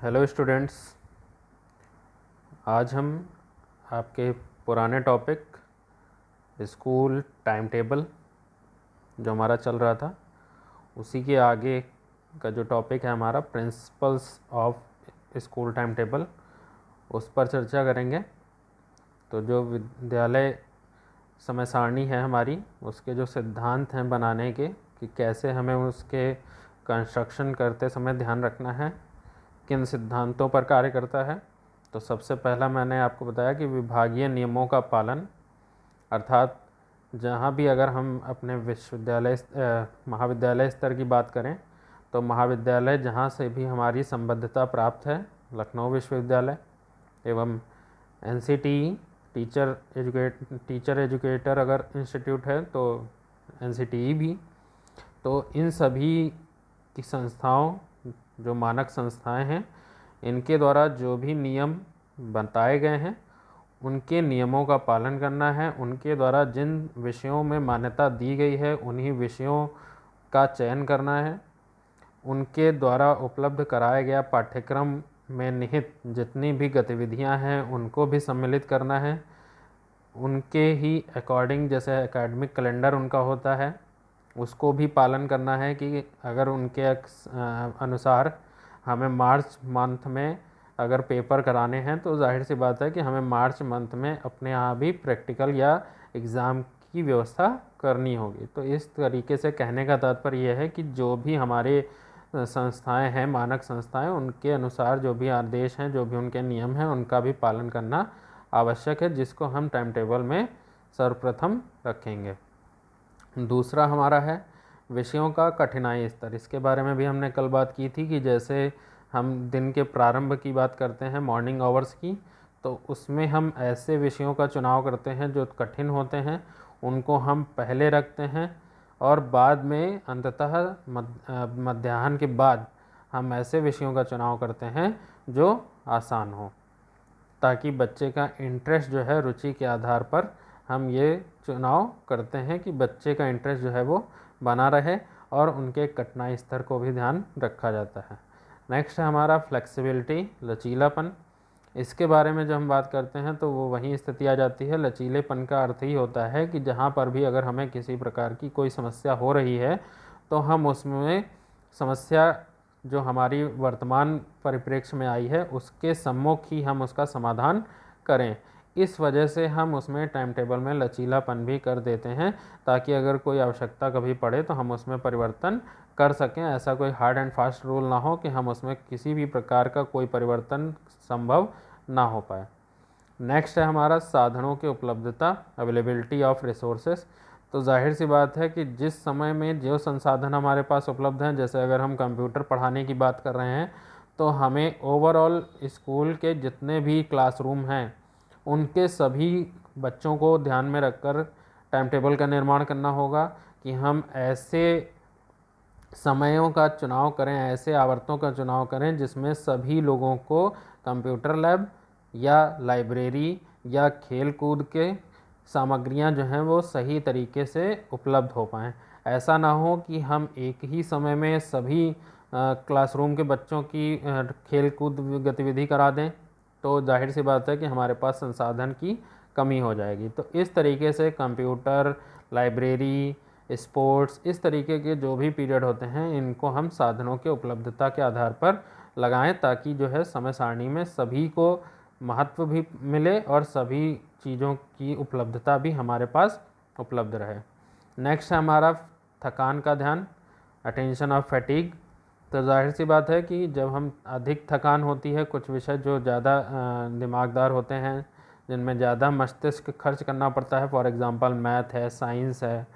Hello students, आज हम आपके पुराने टॉपिक स्कूल टाइम टेबल जो हमारा चल रहा था उसी के आगे का जो टॉपिक है हमारा principles of school time table, उस पर चर्चा करेंगे। तो जो विद्यालय समय सारणी है हमारी, उसके जो सिद्धांत हैं बनाने के कि कैसे हमें उसके कंस्ट्रक्शन करते समय ध्यान रखना है, किन सिद्धांतों पर कार्य करता है। तो सबसे पहला मैंने आपको बताया कि विभागीय नियमों का पालन, अर्थात जहाँ भी अगर हम अपने विश्वविद्यालय महाविद्यालय स्तर की बात करें तो महाविद्यालय जहाँ से भी हमारी संबद्धता प्राप्त है, लखनऊ विश्वविद्यालय एवं एनसीटीई टीचर एजुकेटर अगर इंस्टीट्यूट है तो एनसीटीई भी, तो इन सभी की संस्थाओं, जो मानक संस्थाएं हैं, इनके द्वारा जो भी नियम बताए गए हैं उनके नियमों का पालन करना है। उनके द्वारा जिन विषयों में मान्यता दी गई है उन्हीं विषयों का चयन करना है। उनके द्वारा उपलब्ध कराया गया पाठ्यक्रम में निहित जितनी भी गतिविधियां हैं उनको भी सम्मिलित करना है। उनके ही अकॉर्डिंग, जैसे एकेडमिक कैलेंडर उनका होता है, उसको भी पालन करना है कि अगर उनके अनुसार हमें मार्च मंथ में अगर पेपर कराने हैं तो जाहिर सी बात है कि हमें मार्च मंथ में अपने यहाँ भी प्रैक्टिकल या एग्ज़ाम की व्यवस्था करनी होगी। तो इस तरीके से कहने का तात्पर्य यह है कि जो भी हमारे संस्थाएं हैं, मानक संस्थाएं, उनके अनुसार जो भी आदेश हैं, जो भी उनके नियम हैं, उनका भी पालन करना आवश्यक है, जिसको हम टाइम टेबल में सर्वप्रथम रखेंगे। दूसरा हमारा है विषयों का कठिनाई स्तर। इसके बारे में भी हमने कल बात की थी कि जैसे हम दिन के प्रारंभ की बात करते हैं, मॉर्निंग आवर्स की, तो उसमें हम ऐसे विषयों का चुनाव करते हैं जो कठिन होते हैं, उनको हम पहले रखते हैं और बाद में अंततः मध्याह्न के बाद हम ऐसे विषयों का चुनाव करते हैं जो आसान हो, ताकि बच्चे का इंटरेस्ट जो है, रुचि के आधार पर हम ये चुनाव करते हैं कि बच्चे का इंटरेस्ट जो है वो बना रहे और उनके कठिनाई स्तर को भी ध्यान रखा जाता है। नेक्स्ट है हमारा फ्लेक्सिबिलिटी, लचीलापन। इसके बारे में जब हम बात करते हैं तो वो वही स्थिति आ जाती है। लचीलेपन का अर्थ ही होता है कि जहाँ पर भी अगर हमें किसी प्रकार की कोई समस्या हो रही है तो हम उसमें समस्या जो हमारी वर्तमान परिप्रेक्ष्य में आई है उसके सम्मुख ही हम उसका समाधान करें। इस वजह से हम उसमें टाइम टेबल में लचीलापन भी कर देते हैं, ताकि अगर कोई आवश्यकता कभी पड़े तो हम उसमें परिवर्तन कर सकें। ऐसा कोई हार्ड एंड फास्ट रूल ना हो कि हम उसमें किसी भी प्रकार का कोई परिवर्तन संभव ना हो पाए। नेक्स्ट है हमारा साधनों की उपलब्धता, अवेलेबिलिटी ऑफ रिसोर्सेस। तो जाहिर सी बात है कि जिस समय में जो संसाधन हमारे पास उपलब्ध हैं, जैसे अगर हम कंप्यूटर पढ़ाने की बात कर रहे हैं तो हमें ओवरऑल स्कूल के जितने भी क्लासरूम हैं उनके सभी बच्चों को ध्यान में रखकर टाइम टेबल का निर्माण करना होगा कि हम ऐसे समयों का चुनाव करें, ऐसे आवर्तों का चुनाव करें जिसमें सभी लोगों को कंप्यूटर लैब या लाइब्रेरी या खेल कूद के सामग्रियां जो हैं वो सही तरीके से उपलब्ध हो पाएँ। ऐसा ना हो कि हम एक ही समय में सभी क्लासरूम के बच्चों की खेल कूद गतिविधि करा दें, तो जाहिर सी बात है कि हमारे पास संसाधन की कमी हो जाएगी। तो इस तरीके से कंप्यूटर, लाइब्रेरी, स्पोर्ट्स, इस तरीके के जो भी पीरियड होते हैं इनको हम साधनों के उपलब्धता के आधार पर लगाएं, ताकि जो है समय सारणी में सभी को महत्व भी मिले और सभी चीज़ों की उपलब्धता भी हमारे पास उपलब्ध रहे। नेक्स्ट है हमारा थकान का ध्यान, अटेंशन ऑफ फैटिग। तो जाहिर सी बात है कि जब हम अधिक थकान होती है, कुछ विषय जो ज़्यादा दिमागदार होते हैं, जिनमें ज़्यादा मस्तिष्क खर्च करना पड़ता है, फॉर एग्ज़ाम्पल मैथ है, साइंस है,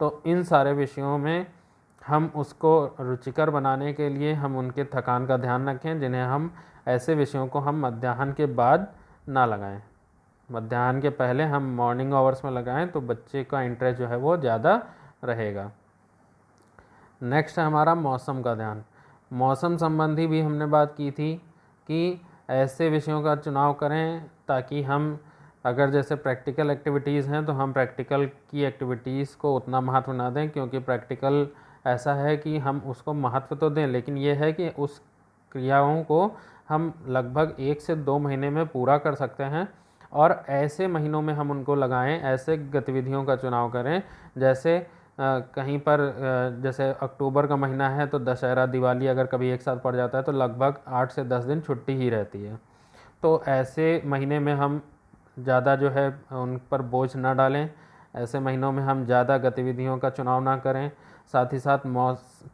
तो इन सारे विषयों में हम उसको रुचिकर बनाने के लिए हम उनके थकान का ध्यान रखें, जिन्हें हम ऐसे विषयों को हम मध्याह्न के बाद ना लगाएं। मध्याह्न के पहले हम मॉर्निंग आवर्स में लगाएं तो बच्चे का इंटरेस्ट जो है वो ज़्यादा रहेगा। नेक्स्ट है हमारा मौसम का ध्यान। मौसम संबंधी भी हमने बात की थी कि ऐसे विषयों का चुनाव करें ताकि हम, अगर जैसे प्रैक्टिकल एक्टिविटीज़ हैं तो हम प्रैक्टिकल की एक्टिविटीज़ को उतना महत्व ना दें, क्योंकि प्रैक्टिकल ऐसा है कि हम उसको महत्व तो दें, लेकिन ये है कि उस क्रियाओं को हम लगभग 1 से 2 महीने में पूरा कर सकते हैं। और ऐसे महीनों में हम उनको लगाएं, ऐसे गतिविधियों का चुनाव करें जैसे कहीं पर जैसे अक्टूबर का महीना है तो दशहरा दिवाली अगर कभी एक साथ पड़ जाता है तो लगभग 8 से 10 दिन छुट्टी ही रहती है। तो ऐसे महीने में हम ज़्यादा जो है उन पर बोझ ना डालें, ऐसे महीनों में हम ज़्यादा गतिविधियों का चुनाव ना करें। साथ ही साथ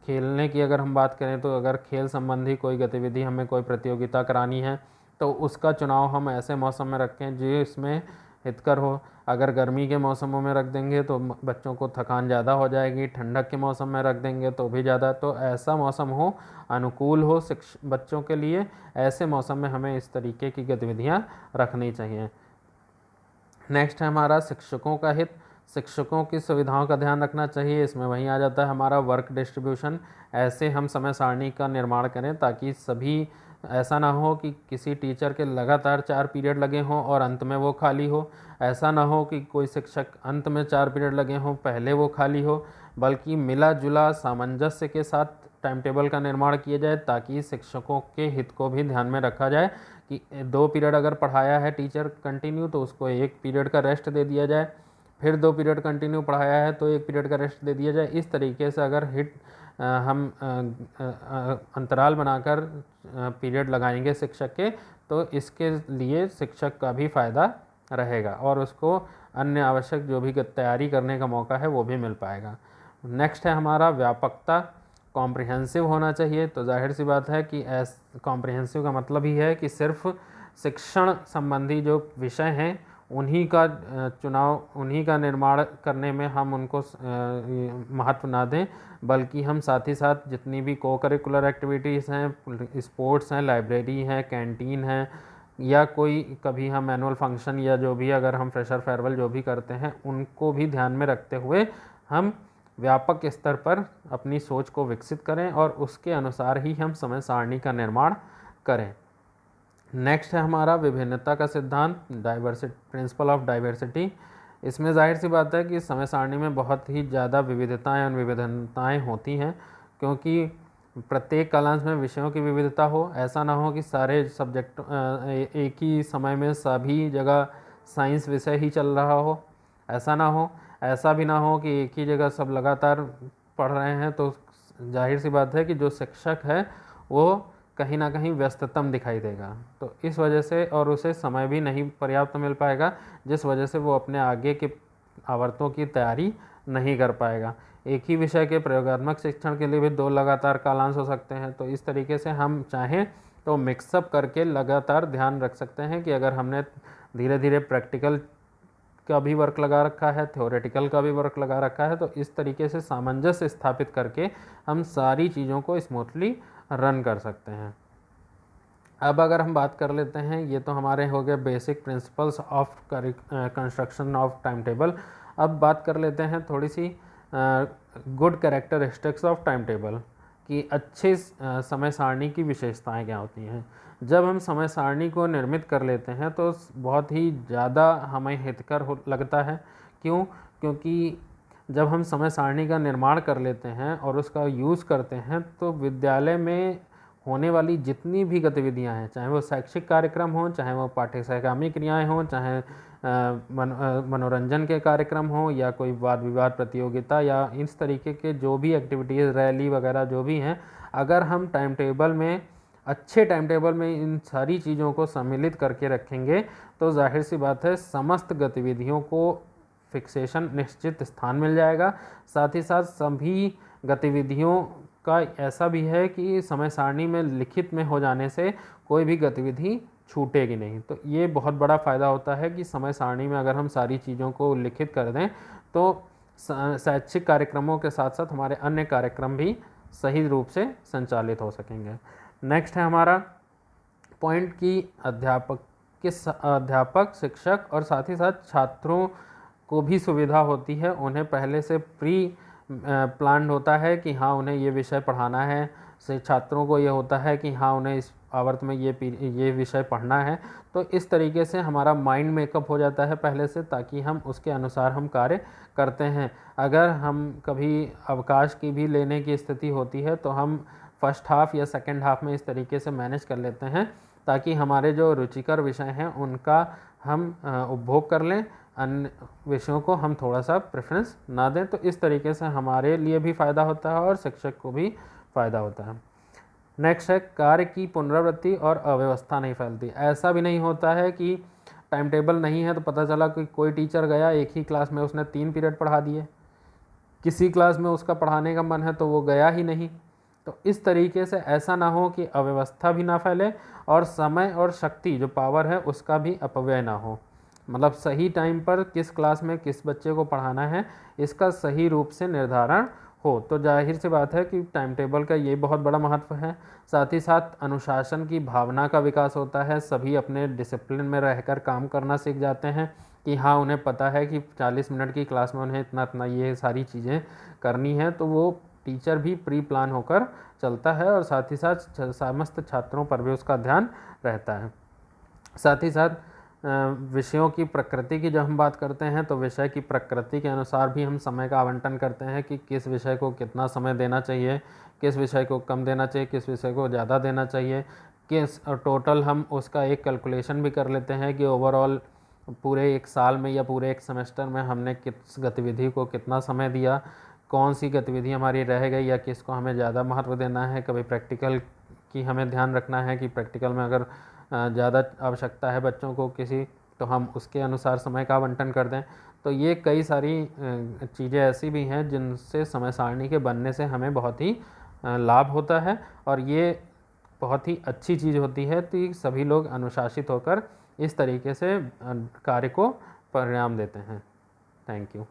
खेलने की अगर हम बात करें तो अगर खेल संबंधी कोई गतिविधि हमें कोई प्रतियोगिता करानी है तो उसका चुनाव हम ऐसे मौसम में रखें जो इसमें हितकर हो। अगर गर्मी के मौसमों में रख देंगे तो बच्चों को थकान ज़्यादा हो जाएगी, ठंडक के मौसम में रख देंगे तो भी ज़्यादा। तो ऐसा मौसम हो, अनुकूल हो बच्चों के लिए, ऐसे मौसम में हमें इस तरीके की गतिविधियाँ रखनी चाहिए। नेक्स्ट है हमारा शिक्षकों का हित। शिक्षकों की सुविधाओं का ध्यान रखना चाहिए। इसमें वहीं आ जाता है हमारा वर्क डिस्ट्रीब्यूशन। ऐसे हम समय सारणी का निर्माण करें ताकि सभी, ऐसा ना हो कि किसी टीचर के लगातार 4 पीरियड लगे हों और अंत में वो खाली हो। ऐसा ना हो कि कोई शिक्षक अंत में 4 पीरियड लगे हों, पहले वो खाली हो, बल्कि मिला जुला सामंजस्य के साथ टाइम टेबल का निर्माण किया जाए ताकि शिक्षकों के हित को भी ध्यान में रखा जाए कि 2 पीरियड अगर पढ़ाया है टीचर कंटिन्यू तो उसको 1 पीरियड का रेस्ट दे दिया जाए, फिर 2 पीरियड कंटिन्यू पढ़ाया है तो 1 पीरियड का रेस्ट दे दिया जाए। इस तरीके से अगर हम अंतराल बनाकर पीरियड लगाएंगे शिक्षक के तो इसके लिए शिक्षक का भी फ़ायदा रहेगा और उसको अन्य आवश्यक जो भी तैयारी करने का मौका है वो भी मिल पाएगा। नेक्स्ट है हमारा व्यापकता। कॉम्प्रिहेंसिव होना चाहिए। तो जाहिर सी बात है कि कॉम्प्रिहेंसिव का मतलब ही है कि सिर्फ शिक्षण संबंधी जो विषय हैं उन्हीं का चुनाव, उन्हीं का निर्माण करने में हम उनको महत्व ना दें, बल्कि हम साथ ही साथ जितनी भी को करिकुलर एक्टिविटीज़ हैं, स्पोर्ट्स हैं, लाइब्रेरी है, कैंटीन है, या कोई कभी हम एनुअल फंक्शन या जो भी अगर हम फ्रेशर फेयरवेल जो भी करते हैं उनको भी ध्यान में रखते हुए हम व्यापक स्तर पर अपनी सोच को विकसित करें और उसके अनुसार ही हम समय सारणी का निर्माण करें। नेक्स्ट है हमारा विभिन्नता का सिद्धांत, डाइवर्सिटी, प्रिंसिपल ऑफ डाइवर्सिटी। इसमें जाहिर सी बात है कि समय सारणी में बहुत ही ज़्यादा विविधताएं और विभिन्नताएं होती हैं, क्योंकि प्रत्येक कालांश में विषयों की विविधता हो। ऐसा ना हो कि सारे सब्जेक्ट एक ही समय में सभी जगह साइंस विषय ही चल रहा हो, ऐसा ना हो। ऐसा भी ना हो कि एक ही जगह सब लगातार पढ़ रहे हैं, तो जाहिर सी बात है कि जो शिक्षक है वो कहीं ना कहीं व्यस्ततम दिखाई देगा। तो इस वजह से और उसे समय भी नहीं पर्याप्त मिल पाएगा, जिस वजह से वो अपने आगे के आवर्तों की तैयारी नहीं कर पाएगा। एक ही विषय के प्रयोगात्मक शिक्षण के लिए भी 2 लगातार कालांश हो सकते हैं। तो इस तरीके से हम चाहें तो मिक्सअप करके लगातार ध्यान रख सकते हैं कि अगर हमने धीरे धीरे प्रैक्टिकल का भी वर्क लगा रखा है, थ्योरेटिकल का भी वर्क लगा रखा है, तो इस तरीके से सामंजस्य स्थापित करके हम सारी चीज़ों को स्मूथली रन कर सकते हैं। अब अगर हम बात कर लेते हैं, ये तो हमारे हो गए basic principles of construction of time table. अब बात कर लेते हैं थोड़ी सी good characteristics of time table कि अच्छे समय सारणी की विशेषताएं क्या होती हैं। जब हम समय सारणी को निर्मित कर लेते हैं तो बहुत ही ज़्यादा हमें हितकर लगता है। क्यों? क्योंकि जब हम समय सारणी का निर्माण कर लेते हैं और उसका यूज़ करते हैं तो विद्यालय में होने वाली जितनी भी गतिविधियां हैं, चाहे वो शैक्षिक कार्यक्रम हों, चाहे वो पाठ्य सहगामी क्रियाएँ हों, चाहे मनोरंजन के कार्यक्रम हों या कोई वाद विवाद प्रतियोगिता या इस तरीके के जो भी एक्टिविटीज़, रैली वगैरह जो भी हैं, अगर हम टाइम टेबल में, अच्छे टाइम टेबल में इन सारी चीज़ों को सम्मिलित करके रखेंगे तो जाहिर सी बात है समस्त गतिविधियों को फिक्सेशन, निश्चित स्थान मिल जाएगा। साथ ही साथ सभी गतिविधियों का ऐसा भी है कि समय सारणी में लिखित में हो जाने से कोई भी गतिविधि छूटेगी नहीं। तो ये बहुत बड़ा फ़ायदा होता है कि समय सारणी में अगर हम सारी चीज़ों को लिखित कर दें तो शैक्षिक कार्यक्रमों के साथ साथ हमारे अन्य कार्यक्रम भी सही रूप से संचालित हो सकेंगे। नेक्स्ट है हमारा पॉइंट कि अध्यापक, शिक्षक और साथ ही साथ छात्रों को भी सुविधा होती है। उन्हें पहले से प्री प्लान्ड होता है कि हाँ उन्हें ये विषय पढ़ाना है, से छात्रों को ये होता है कि हाँ उन्हें इस आवर्त में ये विषय पढ़ना है। तो इस तरीके से हमारा माइंड मेकअप हो जाता है पहले से, ताकि हम उसके अनुसार हम कार्य करते हैं। अगर हम कभी अवकाश की भी लेने की स्थिति होती है तो हम फर्स्ट हाफ या सेकेंड हाफ में इस तरीके से मैनेज कर लेते हैं ताकि हमारे जो रुचिकर विषय हैं उनका हम उपभोग कर लें, अन्य विषयों को हम थोड़ा सा प्रेफरेंस ना दें। तो इस तरीके से हमारे लिए भी फ़ायदा होता है और शिक्षक को भी फ़ायदा होता है। नेक्स्ट है कार्य की पुनरावृत्ति और अव्यवस्था नहीं फैलती। ऐसा भी नहीं होता है कि टाइम टेबल नहीं है तो पता चला कि कोई टीचर गया एक ही क्लास में उसने 3 पीरियड पढ़ा दिए, किसी क्लास में उसका पढ़ाने का मन है तो वो गया ही नहीं। तो इस तरीके से ऐसा ना हो कि अव्यवस्था भी ना फैले और समय और शक्ति जो पावर है उसका भी अपव्यय ना हो। मतलब सही टाइम पर किस क्लास में किस बच्चे को पढ़ाना है इसका सही रूप से निर्धारण हो। तो जाहिर सी बात है कि टाइम टेबल का ये बहुत बड़ा महत्व है। साथ ही साथ अनुशासन की भावना का विकास होता है, सभी अपने डिसिप्लिन में रहकर काम करना सीख जाते हैं कि हाँ उन्हें पता है कि 40 मिनट की क्लास में उन्हें इतना इतना ये सारी चीज़ें करनी है। तो वो टीचर भी प्री प्लान होकर चलता है और साथ ही साथ समस्त छात्रों पर भी उसका ध्यान रहता है। साथ ही साथ विषयों की प्रकृति की जब हम बात करते हैं तो विषय की प्रकृति के अनुसार भी हम समय का आवंटन करते हैं कि किस विषय को कितना समय देना चाहिए, किस विषय को कम देना चाहिए, किस विषय को ज़्यादा देना चाहिए, किस टोटल हम उसका एक कैलकुलेशन भी कर लेते हैं कि ओवरऑल पूरे एक साल में या पूरे एक सेमेस्टर में हमने किस गतिविधि को कितना समय दिया, कौन सी गतिविधि हमारी रह गई या किसको हमें ज़्यादा महत्व देना है। कभी प्रैक्टिकल की हमें ध्यान रखना है कि प्रैक्टिकल में अगर ज़्यादा आवश्यकता है बच्चों को किसी तो हम उसके अनुसार समय का आवंटन कर दें। तो ये कई सारी चीज़ें ऐसी भी हैं जिनसे समय सारणी के बनने से हमें बहुत ही लाभ होता है और ये बहुत ही अच्छी चीज़ होती है कि सभी लोग अनुशासित होकर इस तरीके से कार्य को परिणाम देते हैं। Thank you.